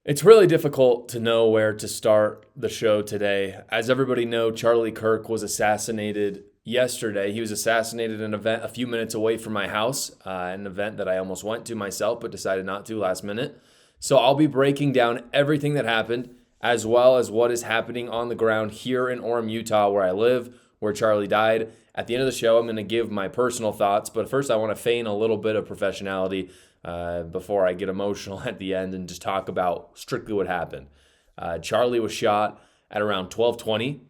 It's really difficult to know where to start the show today. As everybody knows, Charlie Kirk was assassinated yesterday. He was assassinated at an event a few minutes away from my house, an event that I almost went to myself but decided not to last minute. So I'll be breaking down everything that happened as well as what is happening on the ground here in Orem, Utah, where I live, where Charlie died. At the end of the show, I'm going to give my personal thoughts, but first I want to feign a little bit of professionality before I get emotional at the end and just talk about strictly what happened. Charlie was shot at around 12:20.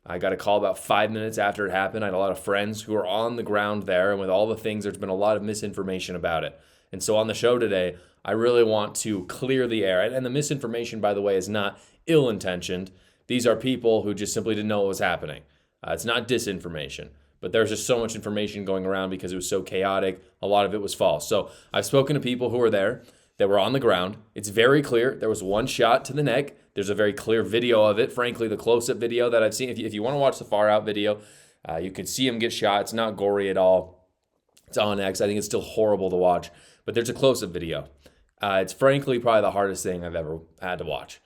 I got a call about 5 minutes after it happened. I had a lot of friends who were on the ground there, and with all the things, there's been a lot of misinformation about it. And so on the show today, I really want to clear the air. And the misinformation, by the way, is not ill-intentioned. These are people who just simply didn't know what was happening. It's not disinformation. But there's just so much information going around because it was so chaotic. A lot of it was false. So I've spoken to people who were there, that were on the ground. It's very clear. There was one shot to the neck. There's a very clear video of it. Frankly, the close-up video that I've seen, if you want to watch the far-out video, you can see him get shot. It's not gory at all. It's on X. I think it's still horrible to watch. But there's a close-up video. It's frankly probably the hardest thing I've ever had to watch.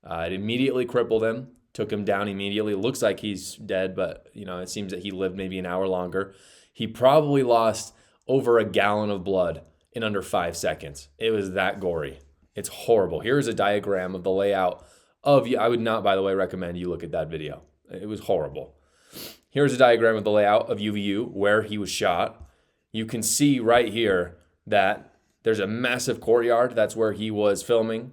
It immediately crippled him. Took him down immediately. Looks like he's dead, but it seems that he lived maybe an hour longer. He probably lost over a gallon of blood in under 5 seconds. It was that gory. It's horrible. Here's a diagram of the layout of I would not, by the way, recommend you look at that video. It was horrible. Here's a diagram of the layout of UVU where he was shot. You can see right here that there's a massive courtyard. That's where he was filming.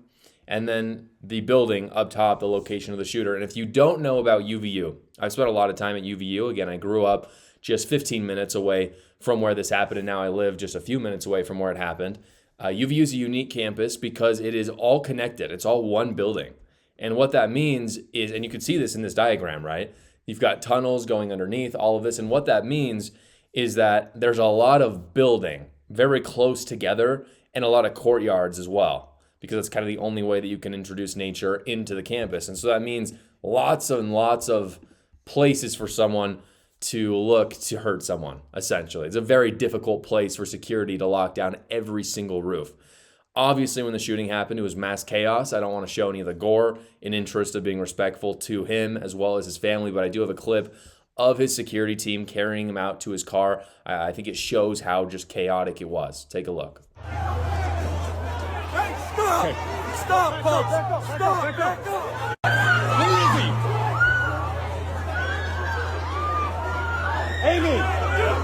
And then the building up top, the location of the shooter. And if you don't know about UVU, I've spent a lot of time at UVU. Again, I grew up just 15 minutes away from where this happened, and now I live just a few minutes away from where it happened. UVU is a unique campus because it is all connected. It's all one building. And what that means is, and you can see this in this diagram, right? You've got tunnels going underneath, all of this. And what that means is that there's a lot of building very close together and a lot of courtyards as well, because that's kind of the only way that you can introduce nature into the campus. And so that means lots and lots of places for someone to look to hurt someone, essentially. It's a very difficult place for security to lock down every single roof. Obviously, when the shooting happened, it was mass chaos. I don't want to show any of the gore in interest of being respectful to him as well as his family, but I do have a clip of his security team carrying him out to his car. I think it shows how just chaotic it was. Take a look. Okay. Stop, folks! Stop! Back up! Amy,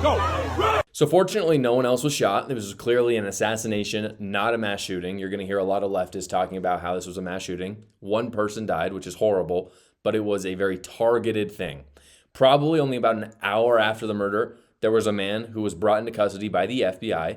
go! So fortunately, no one else was shot. It was clearly an assassination, not a mass shooting. You're going to hear a lot of leftists talking about how this was a mass shooting. One person died, which is horrible, but it was a very targeted thing. Probably only about an hour after the murder, there was a man who was brought into custody by the FBI.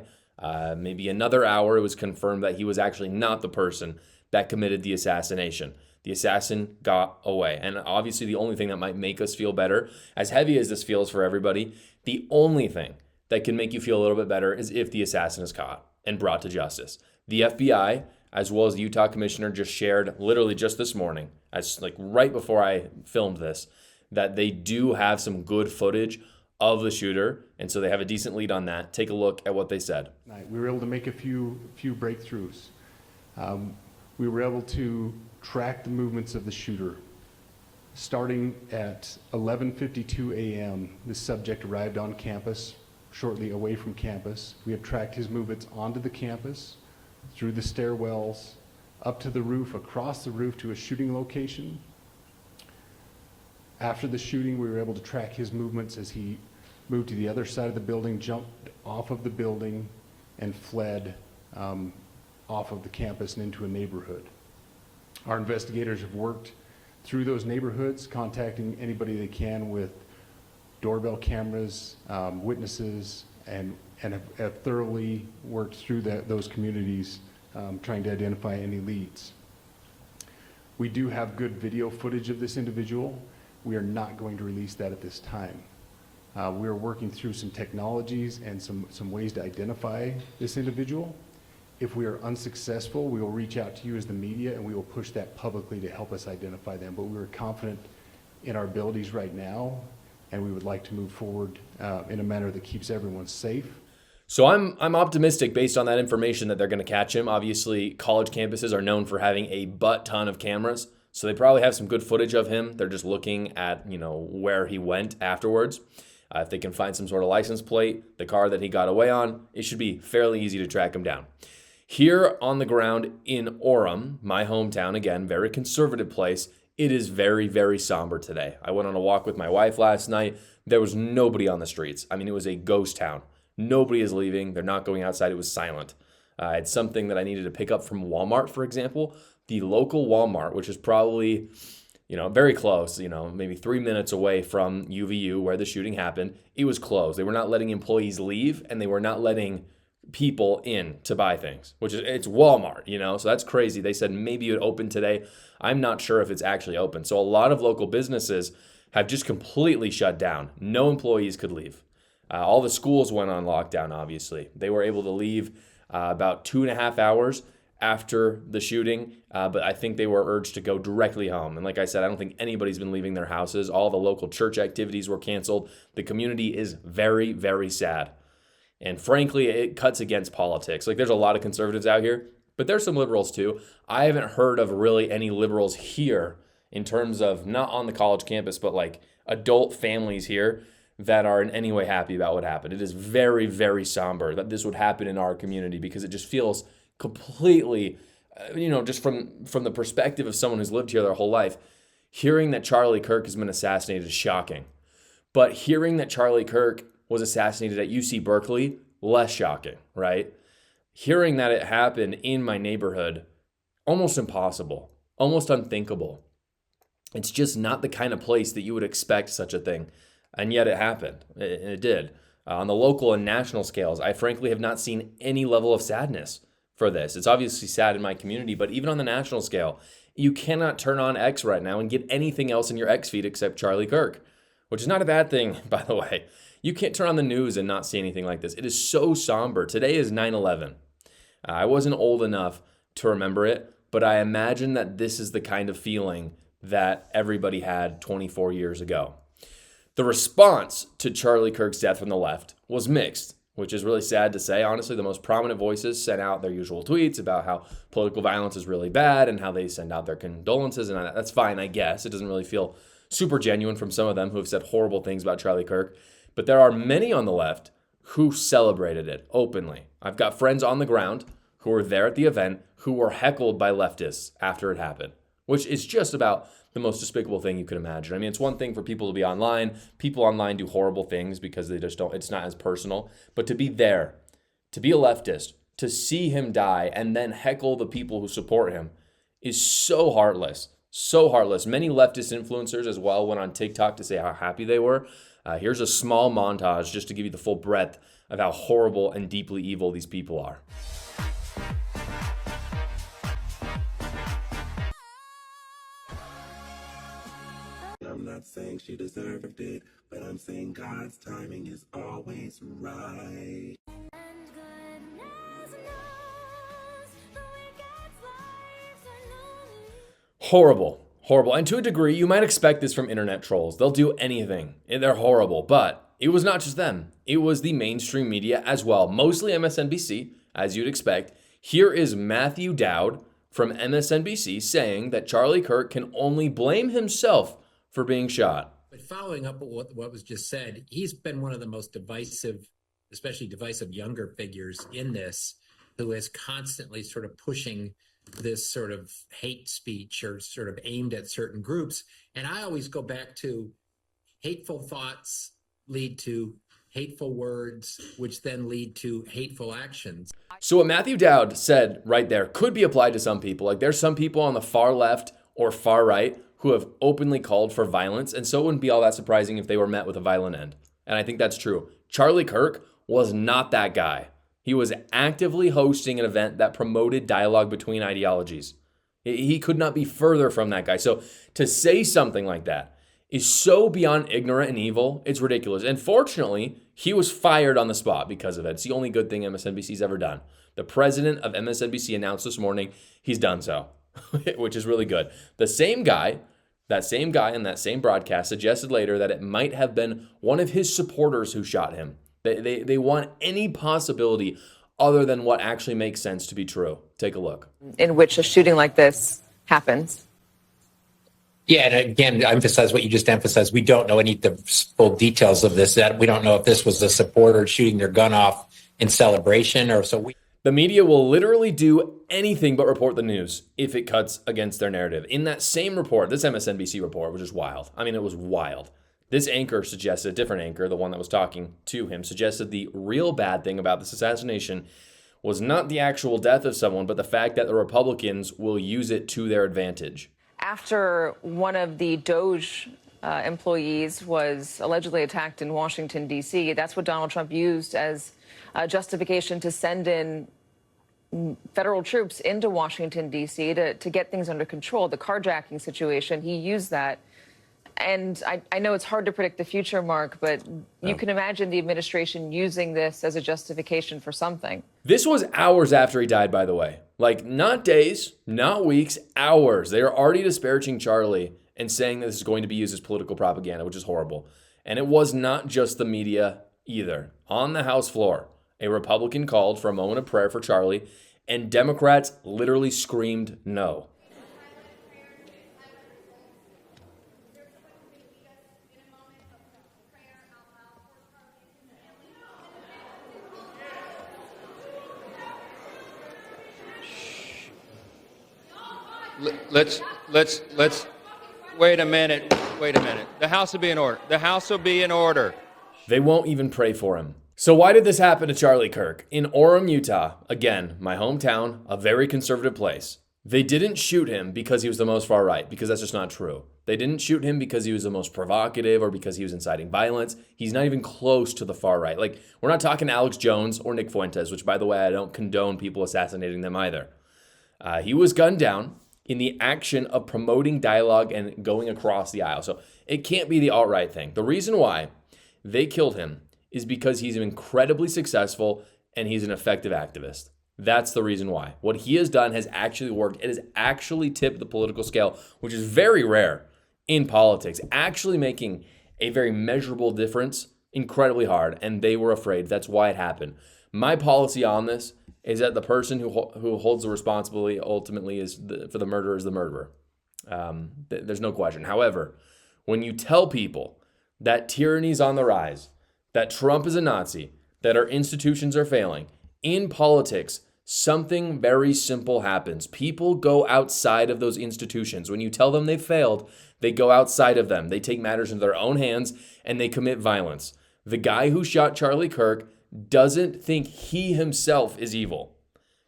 Maybe another hour, it was confirmed that he was actually not the person that committed the assassination. The assassin got away. And obviously the only thing that might make us feel better, as heavy as this feels for everybody, the only thing that can make you feel a little bit better is if the assassin is caught and brought to justice. The FBI, as well as the Utah commissioner, just shared literally just this morning, as like right before I filmed this, that they do have some good footage of the shooter, and so they have a decent lead on that. Take a look at what they said. We were able to make a few breakthroughs. We were able to track the movements of the shooter. Starting at 11:52 a.m., the subject arrived on campus, shortly away from campus. We have tracked his movements onto the campus, through the stairwells, up to the roof, across the roof to a shooting location. After the shooting, we were able to track his movements as he moved to the other side of the building, jumped off of the building, and fled off of the campus and into a neighborhood. Our investigators have worked through those neighborhoods, contacting anybody they can with doorbell cameras, witnesses, and have thoroughly worked through those communities, trying to identify any leads. We do have good video footage of this individual. We are not going to release that at this time. We are working through some technologies and some ways to identify this individual. If we are unsuccessful, we will reach out to you as the media and we will push that publicly to help us identify them. But we are confident in our abilities right now, and we would like to move forward in a manner that keeps everyone safe. So I'm optimistic based on that information that they're going to catch him. Obviously, college campuses are known for having a butt ton of cameras, so they probably have some good footage of him. They're just looking at, where he went afterwards. If they can find some sort of license plate, the car that he got away on, it should be fairly easy to track him down. Here on the ground in Orem, my hometown, again, very conservative place, it is very, very somber today. I went on a walk with my wife last night. There was nobody on the streets. I mean, it was a ghost town. Nobody is leaving. They're not going outside. It was silent. It's something that I needed to pick up from Walmart, for example. The local Walmart, which is probably, very close, maybe 3 minutes away from UVU where the shooting happened, it was closed. They were not letting employees leave, and they were not letting people in to buy things, it's Walmart, so that's crazy. They said maybe it would open today. I'm not sure if it's actually open. So a lot of local businesses have just completely shut down. No employees could leave. All the schools went on lockdown, obviously. They were able to leave about 2.5 hours after the shooting, but I think they were urged to go directly home. And like I said, I don't think anybody's been leaving their houses. All the local church activities were canceled. The community is very, very sad. And frankly, it cuts against politics. Like, there's a lot of conservatives out here, but there's some liberals too. I haven't heard of really any liberals here in terms of not on the college campus, but like adult families here that are in any way happy about what happened. It is very, very somber that this would happen in our community because it just feels completely, just from the perspective of someone who's lived here their whole life, hearing that Charlie Kirk has been assassinated is shocking. But hearing that Charlie Kirk was assassinated at UC Berkeley, less shocking, right? Hearing that it happened in my neighborhood, almost impossible, almost unthinkable. It's just not the kind of place that you would expect such a thing. And yet it happened. It did. On the local and national scales, I frankly have not seen any level of sadness for this. It's obviously sad in my community, but even on the national scale, you cannot turn on X right now and get anything else in your X feed except Charlie Kirk, which is not a bad thing, by the way. You can't turn on the news and not see anything like this. It is so somber. Today is 9/11. I wasn't old enough to remember it, but I imagine that this is the kind of feeling that everybody had 24 years ago. The response to Charlie Kirk's death from the left was mixed, which is really sad to say. Honestly, the most prominent voices sent out their usual tweets about how political violence is really bad and how they send out their condolences, and that's fine, I guess. It doesn't really feel super genuine from some of them who have said horrible things about Charlie Kirk. But there are many on the left who celebrated it openly. I've got friends on the ground who were there at the event who were heckled by leftists after it happened, which is just about the most despicable thing you could imagine. I mean, it's one thing for people to be online. People online do horrible things because they just don't, it's not as personal. But to be there, to be a leftist, to see him die and then heckle the people who support him is so heartless, so heartless. Many leftist influencers as well went on TikTok to say how happy they were. Here's a small montage just to give you the full breadth of how horrible and deeply evil these people are. I'm not saying she deserved it, but I'm saying God's timing is always right. Horrible. Horrible. And to a degree, you might expect this from internet trolls. They'll do anything. They're horrible. But it was not just them. It was the mainstream media as well. Mostly MSNBC, as you'd expect. Here is Matthew Dowd from MSNBC saying that Charlie Kirk can only blame himself for being shot. But following up with what was just said, he's been one of the most divisive, especially divisive younger figures in this, who is constantly sort of pushing this sort of hate speech or sort of aimed at certain groups. And I always go back to hateful thoughts lead to hateful words, which then lead to hateful actions. So what Matthew Dowd said right there could be applied to some people. Like, there's some people on the far left or far right who have openly called for violence, and so it wouldn't be all that surprising if they were met with a violent end. And I think that's true. Charlie Kirk was not that guy. He was actively hosting an event that promoted dialogue between ideologies. He could not be further from that guy. So to say something like that is so beyond ignorant and evil, it's ridiculous. And fortunately, he was fired on the spot because of it. It's the only good thing MSNBC's ever done. The president of MSNBC announced this morning he's done so, which is really good. That same guy in that same broadcast suggested later that it might have been one of his supporters who shot him. They want any possibility other than what actually makes sense to be true. Take a look. In which a shooting like this happens. Yeah, and again, I emphasize what you just emphasized. We don't know any of the full details of this. That we don't know if this was a supporter shooting their gun off in celebration, or so. The media will literally do anything but report the news if it cuts against their narrative. In that same report, this MSNBC report, which is wild. I mean, it was wild. This anchor suggested, a different anchor, the one that was talking to him, suggested the real bad thing about this assassination was not the actual death of someone, but the fact that the Republicans will use it to their advantage. After one of the Doge employees was allegedly attacked in Washington, D.C., that's what Donald Trump used as justification to send in federal troops into Washington, D.C. to get things under control. The carjacking situation, he used that. And I know it's hard to predict the future, Mark, but you can imagine the administration using this as a justification for something. This was hours after he died, by the way. Like, not days, not weeks, hours. They are already disparaging Charlie and saying that this is going to be used as political propaganda, which is horrible. And it was not just the media either. On the House floor, a Republican called for a moment of prayer for Charlie, and Democrats literally screamed no. Let's, wait a minute. The House will be in order. The House will be in order. They won't even pray for him. So why did this happen to Charlie Kirk? In Orem, Utah, again, my hometown, a very conservative place. They didn't shoot him because he was the most far right, because that's just not true. They didn't shoot him because he was the most provocative or because he was inciting violence. He's not even close to the far right. Like, we're not talking Alex Jones or Nick Fuentes, which, by the way, I don't condone people assassinating them either. He was gunned down in the action of promoting dialogue and going across the aisle. So it can't be the alt-right thing. The reason why they killed him is because he's incredibly successful and he's an effective activist. That's the reason why. What he has done has actually worked. It has actually tipped the political scale, which is very rare in politics, actually making a very measurable difference incredibly hard, and they were afraid. That's why it happened. My policy on this is that the person who holds the responsibility ultimately for the murder is the murderer. There's no question. However, when you tell people that tyranny's on the rise, that Trump is a Nazi, that our institutions are failing, in politics, something very simple happens. People go outside of those institutions. When you tell them they've failed, they go outside of them. They take matters into their own hands and they commit violence. The guy who shot Charlie Kirk doesn't think he himself is evil.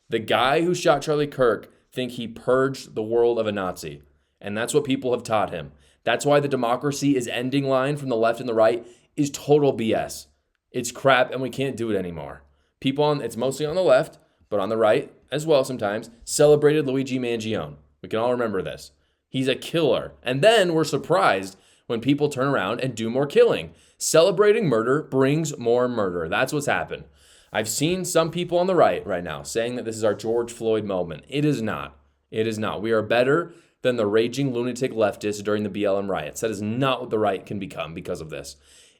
The guy who shot Charlie Kirk think he purged the world of a Nazi. And that's what people have taught him. That's why the democracy is ending line from the left and the right is total BS. It's crap and we can't do it anymore. People it's mostly on the left, but on the right as well sometimes, celebrated Luigi Mangione. We can all remember this. He's a killer. And then we're surprised when people turn around and do more killing. Celebrating murder brings more murder. That's what's happened. I've seen some people on the right now saying that this is our George Floyd moment. It is not. It is not. We are better than the raging lunatic leftists during the BLM riots. That is not what the right can become because of this.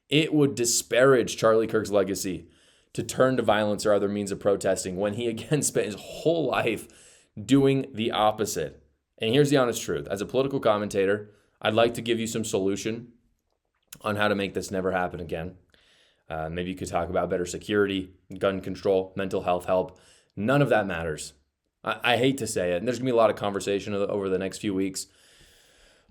It would disparage Charlie Kirk's legacy to turn to violence or other means of protesting when he again spent his whole life doing the opposite. And here's the honest truth. As a political commentator, I'd like to give you some solution on how to make this never happen again. Maybe you could talk about better security, gun control, mental health help. None of that matters. I hate to say it. And there's going to be a lot of conversation over the next few weeks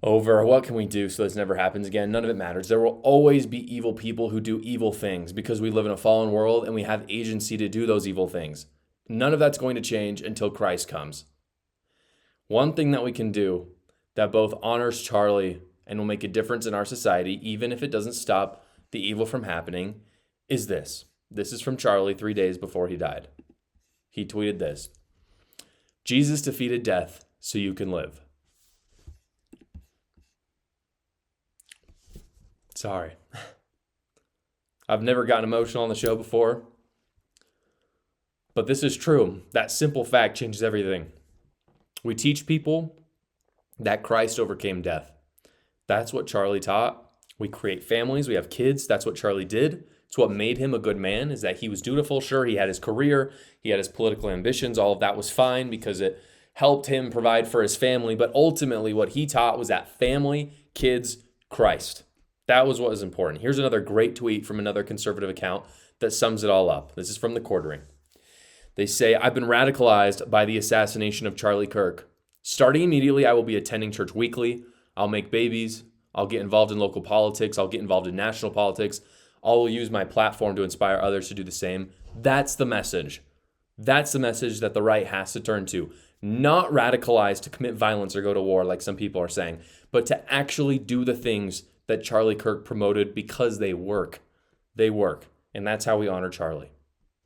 over what can we do so this never happens again. None of it matters. There will always be evil people who do evil things because we live in a fallen world and we have agency to do those evil things. None of that's going to change until Christ comes. One thing that we can do that both honors Charlie and will make a difference in our society, even if it doesn't stop the evil from happening, is this. This is from Charlie 3 days before he died. He tweeted this: Jesus defeated death so you can live. Sorry. I've never gotten emotional on the show before, but this is true. That simple fact changes everything. We teach people that Christ overcame death. That's what Charlie taught. We create families. We have kids. That's what Charlie did. It's what made him a good man, is that he was dutiful. Sure, he had his career, he had his political ambitions. All of that was fine because it helped him provide for his family. But ultimately, what he taught was that family, kids, Christ. That was what was important. Here's another great tweet from another conservative account that sums it all up. This is from The Quartering. They say, I've been radicalized by the assassination of Charlie Kirk. Starting immediately, I will be attending church weekly. I'll make babies. I'll get involved in local politics. I'll get involved in national politics. I will use my platform to inspire others to do the same. That's the message. That's the message that the right has to turn to. Not radicalized to commit violence or go to war like some people are saying, but to actually do the things that Charlie Kirk promoted because they work. They work. And that's how we honor Charlie.